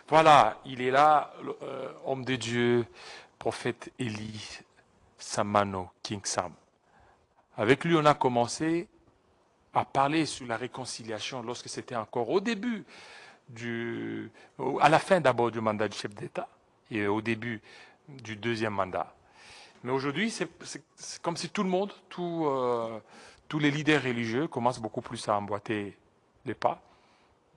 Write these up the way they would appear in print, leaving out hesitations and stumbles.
Voilà, il est là, homme de Dieu, prophète Élie Samano King Sam. Avec lui, on a commencé à parler sur la réconciliation lorsque c'était encore au début à la fin d'abord du mandat du chef d'État et au début du deuxième mandat. Mais aujourd'hui, c'est comme si tout le monde, tous les leaders religieux commencent beaucoup plus à emboîter les pas.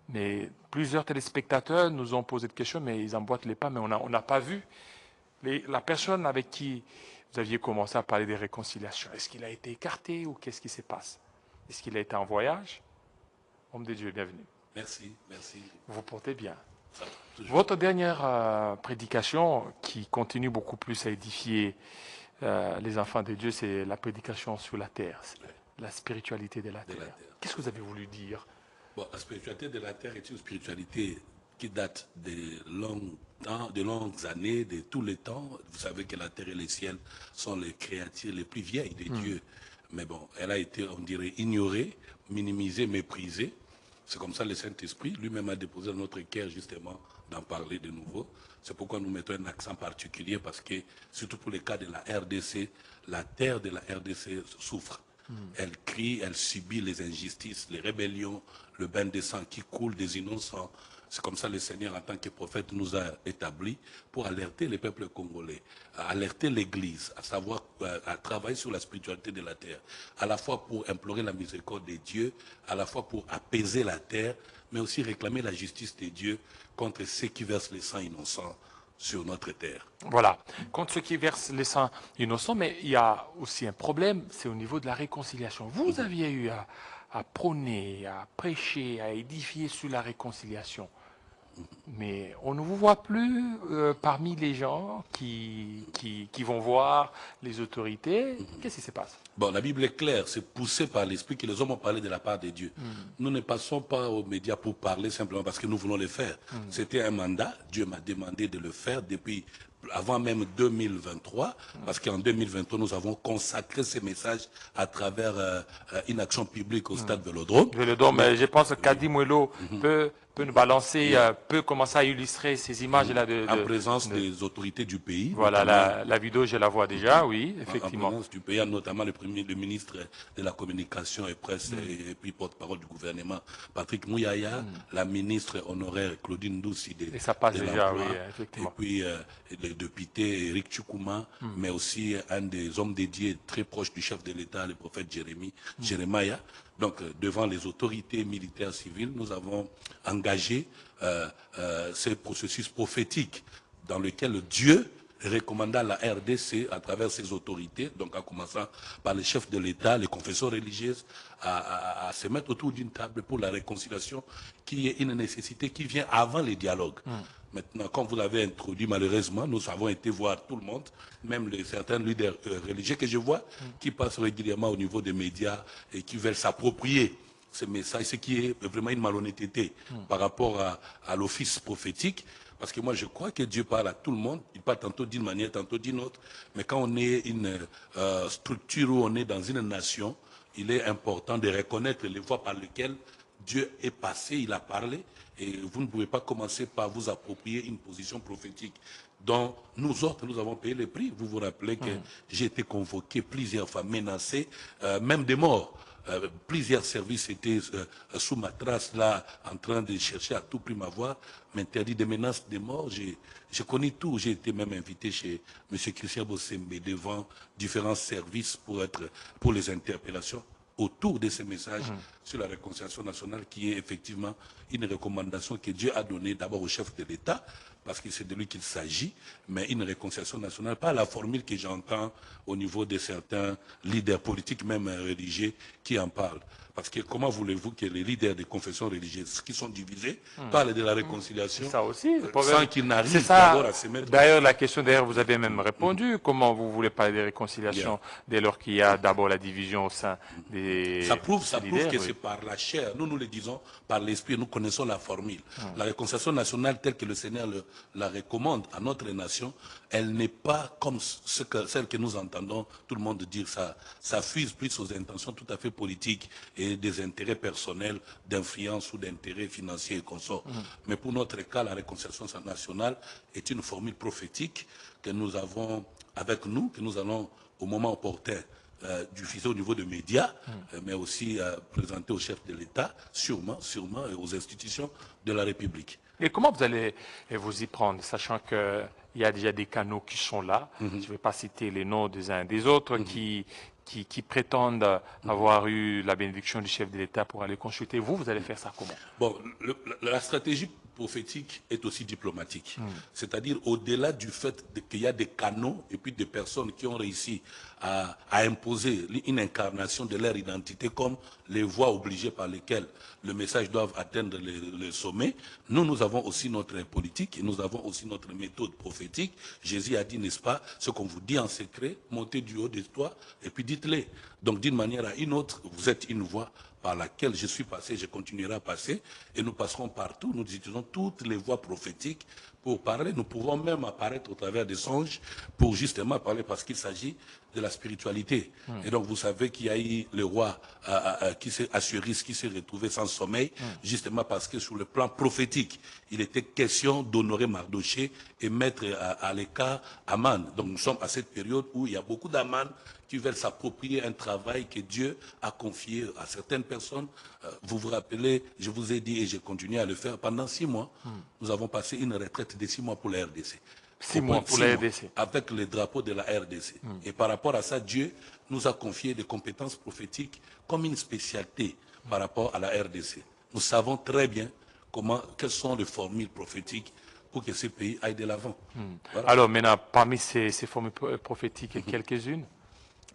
Mais plusieurs téléspectateurs nous ont posé des questions, mais ils emboîtent les pas, mais on n'a pas vu la personne avec qui vous aviez commencé à parler des réconciliations. Est-ce qu'il a été écarté ou qu'est-ce qui se passe? Est-ce qu'il a été en voyage? Homme de Dieu, bienvenue. Merci, merci. Vous vous portez bien. Ça va, toujours. Votre dernière prédication, qui continue beaucoup plus à édifier les enfants de Dieu, c'est la prédication sur la terre, la spiritualité de la terre. Qu'est-ce que vous avez voulu dire? Bon, la spiritualité de la terre est une spiritualité qui date de longues années, de tous les temps. Vous savez que la terre et les ciels sont les créatures les plus vieilles de Dieu. Mais bon, elle a été, on dirait, ignorée, minimisée, méprisée. C'est comme ça le Saint-Esprit lui-même a déposé dans notre cœur justement d'en parler de nouveau. C'est pourquoi nous mettons un accent particulier parce que, surtout pour les cas de la RDC, la terre de la RDC souffre. Elle crie, elle subit les injustices, les rébellions, le bain de sang qui coule des innocents. C'est comme ça le Seigneur, en tant que prophète, nous a établis pour alerter les peuples congolais, alerter l'Église, à savoir à travailler sur la spiritualité de la terre, à la fois pour implorer la miséricorde de Dieu, à la fois pour apaiser la terre, mais aussi réclamer la justice de Dieu contre ceux qui versent le sang innocent sur notre terre. Voilà, contre ceux qui versent les sang innocents, mais il y a aussi un problème, c'est au niveau de la réconciliation. Vous aviez eu à prôner, à prêcher, à édifier sur la réconciliation. Mais on ne vous voit plus parmi les gens qui vont voir les autorités. Qu'est-ce qui se passe? Bon, la Bible est claire, c'est poussé par l'Esprit que les hommes ont parlé de la part de Dieu. Nous ne passons pas aux médias pour parler simplement parce que nous voulons le faire. C'était un mandat, Dieu m'a demandé de le faire depuis avant même 2023, parce qu'en 2023, nous avons consacré ces messages à travers une action publique au stade Vélodrome. Mais je pense que Kadi Mouelo peut nous balancer, peut commencer à illustrer ces images-là. En présence des autorités du pays. Voilà, la vidéo, je la vois déjà, oui, effectivement. En présence du pays, notamment le ministre de la Communication et Presse et puis porte-parole du gouvernement, Patrick Mouyaya, la ministre honoraire Claudine Ndoussi Et ça passe déjà, oui, effectivement. Et puis le député Eric Tchoukouma, mais aussi un des hommes dédiés très proches du chef de l'État, le prophète Jérémia. Donc, devant les autorités militaires civiles, nous avons engagé ce processus prophétique dans lequel Dieu recommanda la RDC à travers ses autorités, donc en commençant par les chefs de l'État, les confessions religieuses, à se mettre autour d'une table pour la réconciliation, qui est une nécessité qui vient avant les dialogues. Maintenant, comme vous l'avez introduit, malheureusement, nous avons été voir tout le monde, même certains leaders religieux que je vois, qui passent régulièrement au niveau des médias et qui veulent s'approprier ce message, ce qui est vraiment une malhonnêteté par rapport à l'office prophétique. Parce que moi, je crois que Dieu parle à tout le monde. Il parle tantôt d'une manière, tantôt d'une autre. Mais quand on est une structure où on est dans une nation, il est important de reconnaître les voies par lesquelles Dieu est passé, il a parlé. Et vous ne pouvez pas commencer par vous approprier une position prophétique dont nous autres, nous avons payé le prix. Vous vous rappelez que j'ai été convoqué plusieurs fois, menacé, même des morts. Plusieurs services étaient sous ma trace là, en train de chercher à tout prix m'avoir, m'interdit des menaces de mort. J'ai connu tout. J'ai été même invité chez M. Christian Bossembe devant différents services pour les interpellations autour de ces messages sur la réconciliation nationale, qui est effectivement une recommandation que Dieu a donnée d'abord au chef de l'État, parce que c'est de lui qu'il s'agit, mais une réconciliation nationale, pas la formule que j'entends au niveau de certains leaders politiques, même religieux, qui en parlent. Parce que comment voulez-vous que les leaders des confessions religieuses qui sont divisés parlent de la réconciliation ça aussi, sans qu'ils n'arrivent d'abord à se mettre... D'ailleurs, la question, vous avez même répondu. Comment vous voulez parler de réconciliation dès lors qu'il y a d'abord la division au sein des Ça prouve leaders, que ce n'est par la chair. Nous, nous le disons par l'esprit. Nous connaissons la formule. La réconciliation nationale telle que le Seigneur la recommande à notre nation, elle n'est pas comme celle que nous entendons tout le monde dire. Ça fuse plus aux intentions tout à fait politiques et des intérêts personnels, d'influence ou d'intérêts financiers et consorts. Mais pour notre cas, la réconciliation nationale est une formule prophétique que nous avons avec nous, que nous allons au moment opportun diffuser au niveau des médias, mais aussi présenter au chef de l'État, sûrement, et aux institutions de la République. Et comment vous allez vous y prendre, sachant qu'il y a déjà des canaux qui sont là, je ne vais pas citer les noms des uns et des autres, qui prétendent avoir eu la bénédiction du chef de l'État pour aller consulter. Vous allez faire ça comment? Bon, la stratégie prophétique est aussi diplomatique. C'est-à-dire au-delà du fait qu'il y a des canaux et puis des personnes qui ont réussi à imposer une incarnation de leur identité comme les voies obligées par lesquelles le message doit atteindre le sommet, nous avons aussi notre politique et nous avons aussi notre méthode prophétique. Jésus a dit, n'est-ce pas, ce qu'on vous dit en secret, montez du haut de toi et puis dites-les. Donc d'une manière à une autre, vous êtes une voie par laquelle je suis passé, je continuerai à passer, et nous passerons partout, nous utilisons toutes les voies prophétiques pour parler. Nous pouvons même apparaître au travers des songes pour justement parler, parce qu'il s'agit de la spiritualité. Et donc vous savez qu'il y a eu le roi Assuérus qui s'est retrouvé sans sommeil, justement parce que sur le plan prophétique, il était question d'honorer Mardoché et mettre à l'écart Aman. Donc nous sommes à cette période où il y a beaucoup d'Aman qui veulent s'approprier un travail que Dieu a confié à certaines personnes. Vous vous rappelez, je vous ai dit et j'ai continué à le faire, pendant 6 mois, nous avons passé une retraite de 6 mois pour la RDC. 6 mois pour la RDC. Avec le drapeau de la RDC. Et par rapport à ça, Dieu nous a confié des compétences prophétiques comme une spécialité par rapport à la RDC. Nous savons très bien quelles sont les formules prophétiques pour que ces pays aillent de l'avant. Voilà. Alors maintenant, parmi ces formules prophétiques, quelques-unes?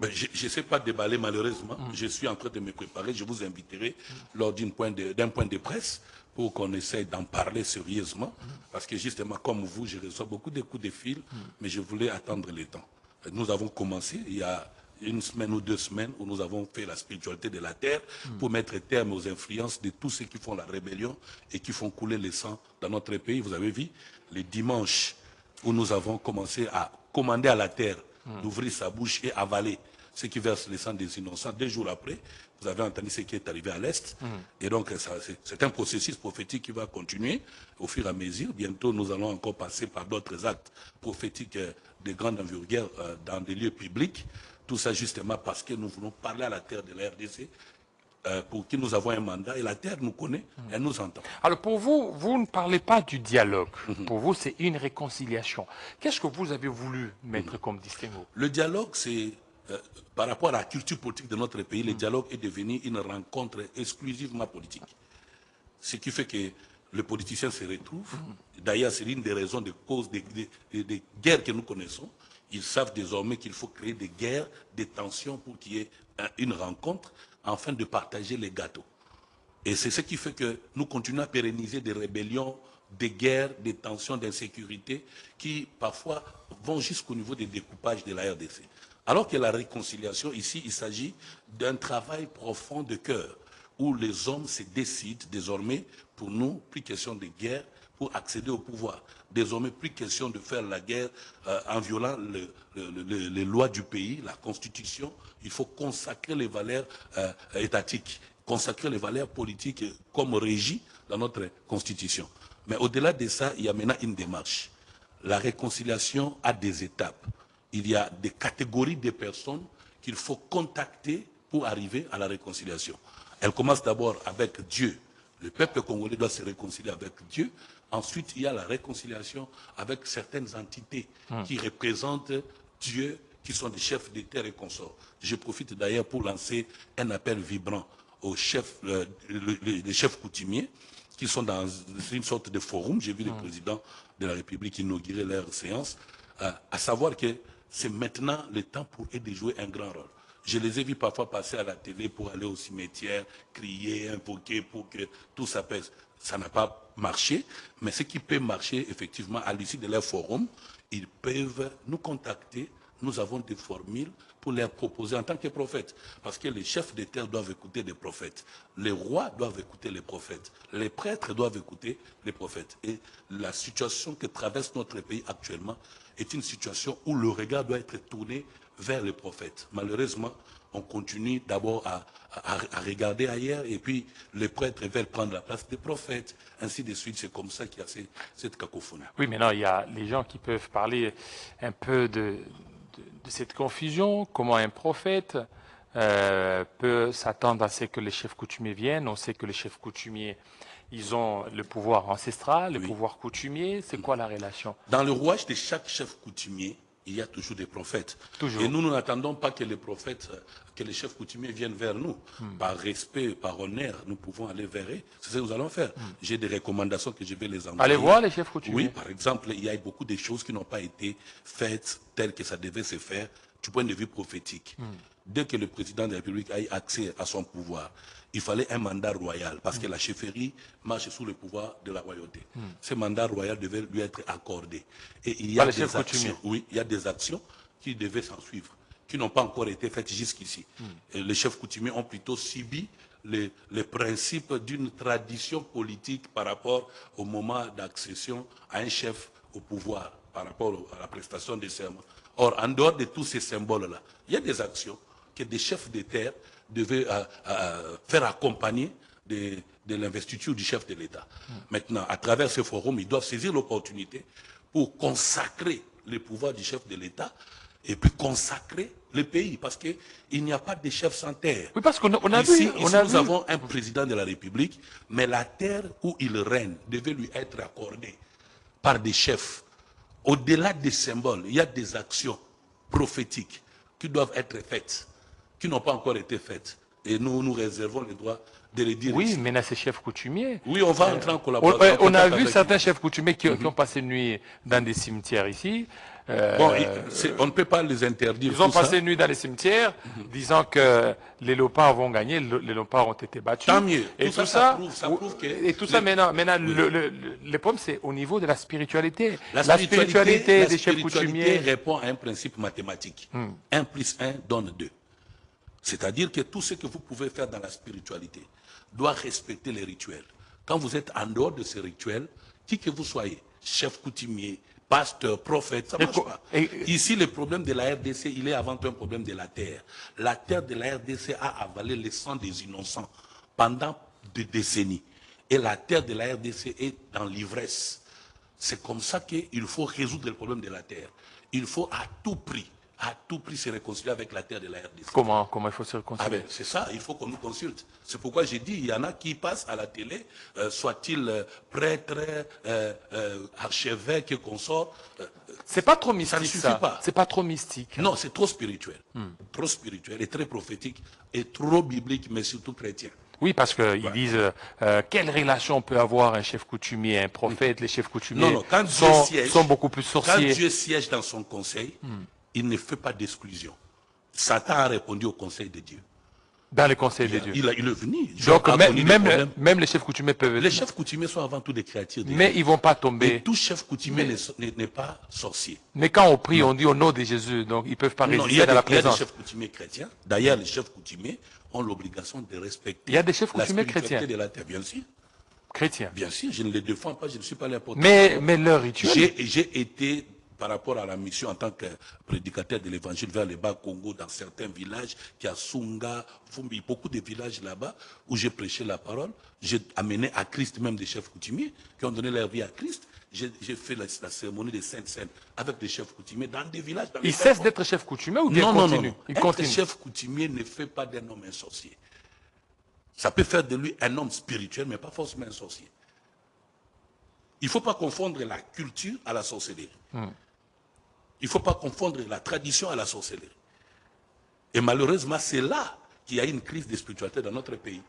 Je ne sais pas déballer malheureusement. Je suis en train de me préparer. Je vous inviterai lors d'un point de presse pour qu'on essaye d'en parler sérieusement. Parce que justement, comme vous, je reçois beaucoup de coups de fil, mais je voulais attendre le temps. Nous avons commencé il y a 1 semaine ou 2 semaines où nous avons fait la spiritualité de la terre pour mettre terme aux influences de tous ceux qui font la rébellion et qui font couler le sang dans notre pays. Vous avez vu, les dimanches où nous avons commencé à commander à la terre d'ouvrir sa bouche et avaler ce qui verse le sang des innocents. 2 jours après, vous avez entendu ce qui est arrivé à l'Est. Et donc, c'est un processus prophétique qui va continuer au fur et à mesure. Bientôt, nous allons encore passer par d'autres actes prophétiques de grande envergure dans des lieux publics. Tout ça justement parce que nous voulons parler à la terre de la RDC, pour qui nous avons un mandat, et la terre nous connaît, elle nous entend. Alors pour vous, vous ne parlez pas du dialogue. Pour vous, c'est une réconciliation. Qu'est-ce que vous avez voulu mettre comme distinguo? Le dialogue, c'est, par rapport à la culture politique de notre pays, le dialogue est devenu une rencontre exclusivement politique. Ce qui fait que le politicien se retrouve. D'ailleurs, c'est l'une des raisons de cause des guerres que nous connaissons. Ils savent désormais qu'il faut créer des guerres, des tensions pour qu'il y ait une rencontre, afin de partager les gâteaux. Et c'est ce qui fait que nous continuons à pérenniser des rébellions, des guerres, des tensions d'insécurité qui parfois vont jusqu'au niveau des découpages de la RDC. Alors que la réconciliation, ici, il s'agit d'un travail profond de cœur, où les hommes se décident désormais, pour nous, plus question de guerre, pour accéder au pouvoir. Désormais, plus question de faire la guerre en violant les lois du pays, la constitution. Il faut consacrer les valeurs étatiques, consacrer les valeurs politiques comme régies dans notre constitution. Mais au-delà de ça, il y a maintenant une démarche. La réconciliation a des étapes. Il y a des catégories de personnes qu'il faut contacter pour arriver à la réconciliation. Elle commence d'abord avec Dieu. Le peuple congolais doit se réconcilier avec Dieu. Ensuite, il y a la réconciliation avec certaines entités qui représentent Dieu, qui sont des chefs de terre et consorts. Je profite d'ailleurs pour lancer un appel vibrant aux chefs, les chefs coutumiers, qui sont dans une sorte de forum. J'ai vu le président de la République inaugurer leur séance, à savoir que c'est maintenant le temps pour eux de jouer un grand rôle. Je les ai vus parfois passer à la télé pour aller au cimetière, crier, invoquer pour que tout s'apaise. Ça n'a pas marché, mais ce qui peut marcher effectivement à l'issue de leur forum, ils peuvent nous contacter, nous avons des formules pour les proposer en tant que prophètes. Parce que les chefs de terre doivent écouter des prophètes. Les rois doivent écouter les prophètes. Les prêtres doivent écouter les prophètes. Et la situation que traverse notre pays actuellement est une situation où le regard doit être tourné vers les prophètes. Malheureusement, on continue d'abord à regarder ailleurs et puis les prêtres veulent prendre la place des prophètes, ainsi de suite. C'est comme ça qu'il y a cette cacophonie. Oui, maintenant, il y a les gens qui peuvent parler un peu de cette confusion, comment un prophète peut s'attendre à ce que les chefs coutumiers viennent. On sait que les chefs coutumiers, ils ont le pouvoir ancestral, le pouvoir coutumier. C'est quoi la relation? Dans le rouage de chaque chef coutumier, il y a toujours des prophètes. Toujours. Et nous n'attendons pas que les prophètes, que les chefs coutumiers viennent vers nous. Par respect, par honneur, nous pouvons aller vers eux. C'est ce que nous allons faire. J'ai des recommandations que je vais les envoyer. Allez voir les chefs coutumiers. Oui, par exemple, il y a beaucoup de choses qui n'ont pas été faites telles que ça devait se faire du point de vue prophétique. Dès que le président de la République a eu accès à son pouvoir, il fallait un mandat royal parce que la chefferie marche sous le pouvoir de la royauté. Ce mandat royal devait lui être accordé. Et il y a des actions, oui, il y a des actions qui devaient s'en suivre, qui n'ont pas encore été faites jusqu'ici. Les chefs coutumiers ont plutôt subi les principes d'une tradition politique par rapport au moment d'accession à un chef au pouvoir, par rapport à la prestation des serments. Or, en dehors de tous ces symboles-là, il y a des actions que des chefs de terre devaient faire accompagner de l'investiture du chef de l'État. Maintenant, à travers ce forum, ils doivent saisir l'opportunité pour consacrer le pouvoir du chef de l'État et puis consacrer le pays, parce qu'il n'y a pas de chef sans terre. Oui, parce qu'on a ici, vu... nous avons un président de la République, mais la terre où il règne devait lui être accordée par des chefs. Au-delà des symboles, il y a des actions prophétiques qui doivent être faites, qui n'ont pas encore été faites. Et nous nous réservons le droit de les dire. Oui, ici. mais là, ces chefs coutumiers. Oui, on va entrer en collaboration. On a vu certains chefs coutumiers qui ont passé une nuit dans des cimetières ici. Bon, on ne peut pas les interdire. Ils ont passé une nuit dans les cimetières, disant que les léopards vont gagner, les léopards ont été battus. Tant mieux. Et tout ça, maintenant, le problème, c'est au niveau de la spiritualité. La spiritualité des chefs coutumiers répond à un principe mathématique. 1 plus 1 donne 2. C'est-à-dire que tout ce que vous pouvez faire dans la spiritualité doit respecter les rituels. Quand vous êtes en dehors de ces rituels, qui que vous soyez, chef coutumier, pasteur, prophète, ça ne marche pas. Ici, le problème de la RDC, il est avant tout un problème de la terre. La terre de la RDC a avalé le sang des innocents pendant des décennies. Et la terre de la RDC est dans l'ivresse. C'est comme ça qu'il faut résoudre le problème de la terre. Il faut à tout prix se réconcilier avec la terre de la RDC. Comment il faut se réconcilier? C'est ça, il faut qu'on nous consulte. C'est pourquoi j'ai dit, il y en a qui passent à la télé, soit-il prêtre, archevêque, consort. C'est pas trop mystique, ça ne suffit pas. C'est pas trop mystique. Non, c'est trop spirituel. Trop spirituel et très prophétique et trop biblique, mais surtout chrétien. Oui, parce qu'ils disent quelle relation peut avoir un chef coutumier, un prophète. Les chefs coutumiers sont beaucoup plus sorciers. Quand Dieu siège dans son conseil, il ne fait pas d'exclusion. Satan a répondu au conseil de Dieu. Dans le conseil de Dieu. Il est venu. Donc même les chefs coutumiers peuvent... Les chefs coutumiers sont avant tout des créatures de Dieu. Mais ils ne vont pas tomber. Et tout chef coutumier n'est pas sorcier. Mais quand on prie, on dit au nom de Jésus. Donc ils ne peuvent pas résister à la présence. Il y a des chefs coutumiers chrétiens. D'ailleurs, les chefs coutumiers ont l'obligation de respecter la spiritualité chrétiens de la terre, bien sûr. Chrétiens. Bien sûr, je ne les défends pas, je ne suis pas l'important. Mais leur rituel... J'ai été... par rapport à la mission en tant que prédicateur de l'évangile vers le Bas-Congo, dans certains villages, Kiasunga, Fumbi, beaucoup de villages là-bas, où j'ai prêché la parole. J'ai amené à Christ même des chefs coutumiers qui ont donné leur vie à Christ. J'ai fait la cérémonie des Saintes Seines avec des chefs coutumiers dans des villages. Ils cessent d'être chefs coutumiers ou bien continuent? Être chef coutumier ne fait pas d'un homme un sorcier. Ça peut faire de lui un homme spirituel, mais pas forcément un sorcier. Il ne faut pas confondre la culture à la sorcellerie. Il ne faut pas confondre la tradition à la sorcellerie. Et malheureusement, c'est là qu'il y a une crise de spiritualité dans notre pays.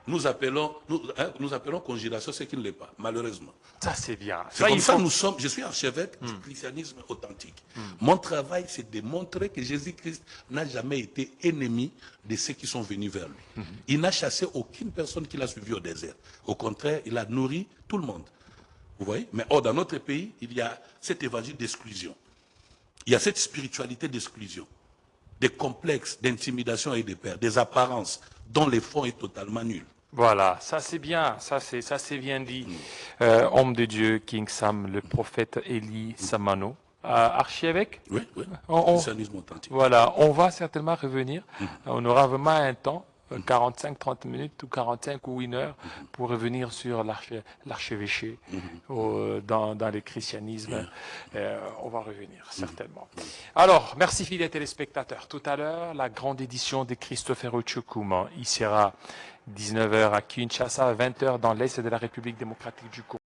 Nous appelons conjuration ce qui ne l'est pas, malheureusement. Ça, c'est bien. C'est comme ça je suis archevêque du christianisme authentique. Mon travail, c'est de montrer que Jésus-Christ n'a jamais été ennemi de ceux qui sont venus vers lui. Il n'a chassé aucune personne qu'il a suivi au désert. Au contraire, il a nourri tout le monde. Vous voyez? Mais dans notre pays, il y a cet évangile d'exclusion. il y a cette spiritualité d'exclusion, des complexes, d'intimidation et de peur, des apparences dont le fond est totalement nul. Voilà, ça c'est bien, ça c'est bien dit. Homme de Dieu, King Sam, le prophète Élie Samano, archevêque. Oui, oui, On- christianisme authentique. Voilà, on va certainement revenir. On aura vraiment un temps, 45-30 minutes ou 45 ou 1 heure, pour revenir sur l'archevêché dans le christianisme. On va revenir, certainement. Alors, merci fidèles téléspectateurs. Tout à l'heure, la grande édition de Christopher Ochukuma. Il sera 19 h à Kinshasa, 20 h dans l'Est de la République démocratique du Congo.